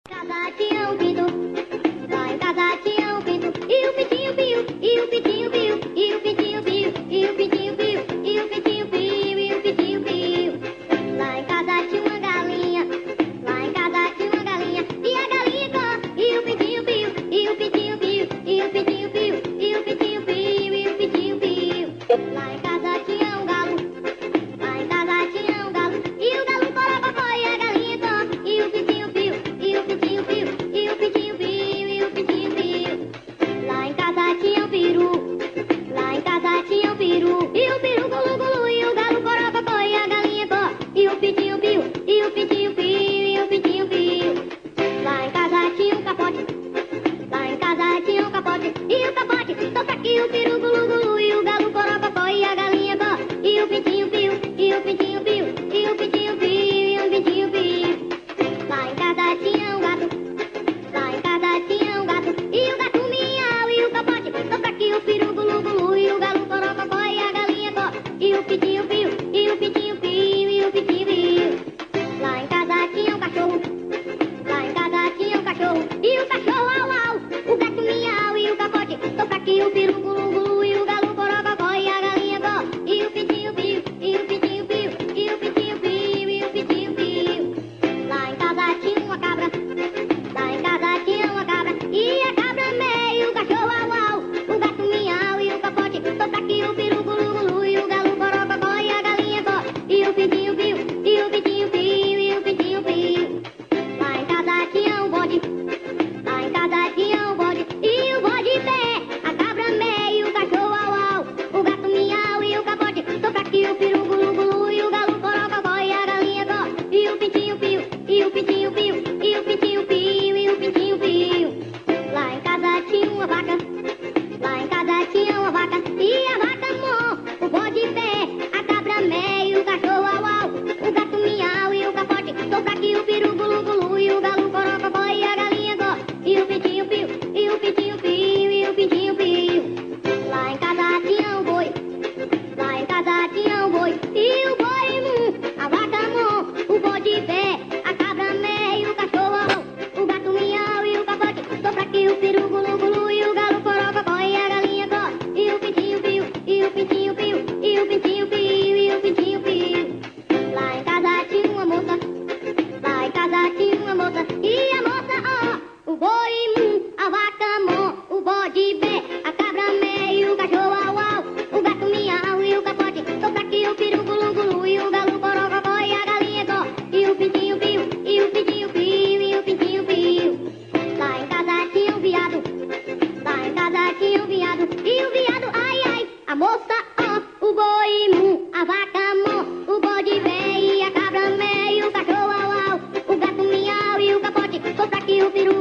Casa tinha um pinto, lá em casa tinha um pinto, e o pintinho piu, e o pintinho piu, e o pintinho piu, e o pintinho piu, e o pintinho piu, e o pintinho piu. Lá em casa tinha uma galinha, lá em casa tinha uma galinha, e a galinha có, e o pintinho piu, e o pintinho piu, e o pintinho piu, e o pintinho piu, e o pintinho piu. Lá em casa tinha um galo, lá em casa tinha um galo, e o galo corococó, e a galinha có, e o pintinho piu, e o pintinho piu, e o pintinho piu, e o pintinho piu. Lá em casa tinha um peru, lá em casa tinha um peru, e o peru gulu gulu, e o galo corococó, e a galinha có, e o pintinho piu, e o pintinho piu, e o pintinho piu. Lá em casa tinha um capote, lá em casa tinha um capote, e o capote toca aqui, o peru gulu gulu, e o galo corococó, e a galinha có, e o pintinho piu, e o pintinho piu, e o pintinho piu, e o pintinho piu. Lá em casa tinha um gato, lá em casa tinha um gato, e o gato miau, e o capote toca aqui, o peru gulu gulu, e o galo corococó, e a galinha có, e o pintinho piu, e o pintinho piu, e o pintinho piu. Lá em casa tinha um cachorro, lá em casa tinha um cachorro, e o cachorro au au, o gato miau, e o capote toca aqui, o peru gulu gulu, e o galo corococó, e a galinha có, e o pintinho piu, e o pintinho piu, e o pintinho piu, e o pintinho piu. Lá em casa tinha uma cabra, lá em casa tinha uma cabra, e a cabra meio, o cachorro au au, o gato miau, e o capote toca aqui, o peru gulu gulu, e o galo corococó, e a galinha có, e o pintinho piu, e o pintinho piu, e o pintinho piu. Lá em casa tinha um bode, lá em casa tinha um bode, e o bode pé, a cabra meio, o cachorro au au, o gato miau, e o capote toca aqui, o peru gulu gulu, e o galo corococó, e a galinha có, e o pintinho piu, e o pintinho piu, e o pintinho piu, e o pintinho piu. Lá em casa tinha uma vaca, lá em casa tinha uma vaca, e a vaca mó, o bode pé, a cabra meio, o cachorro au au, o gato miau, e o capote toca aqui, o peru gulu gulu, e o galo corococó, e a galinha có, e o pintinho piu, e o pintinho piu, e o pintinho piu. Lá em casa tinha um boi, lá em casa tinha um boi, e o boi a vaca mó, o bode pé, a cabra meio, o cachorro au au, o gato miau, e o capote toca aqui, o peru gulu gulu, e o galo corococó, e a galinha có, e o pintinho piu, e o pintinho piu, e o pintinho piu, e o pintinho piu. Lá em casa tinha uma moça, lá em casa tinha uma moça, e a moça ó, o boi a vaca mó, o bode pé, a cabra meio, o cachorro au au, o gato miau, e o capote toca aqui, o peru gulu gulu, e o galo corococó, e a galinha có, e o pintinho piu, e o pintinho piu, e o pintinho piu. Lá em casa tinha um viado, lá em casa tinha um viado, e o viado ai ai, a moça ó, o boi a vaca mó, o bode pé, e a cabra meio, o cachorro au au, o gato miau, e o capote toca aqui, o peru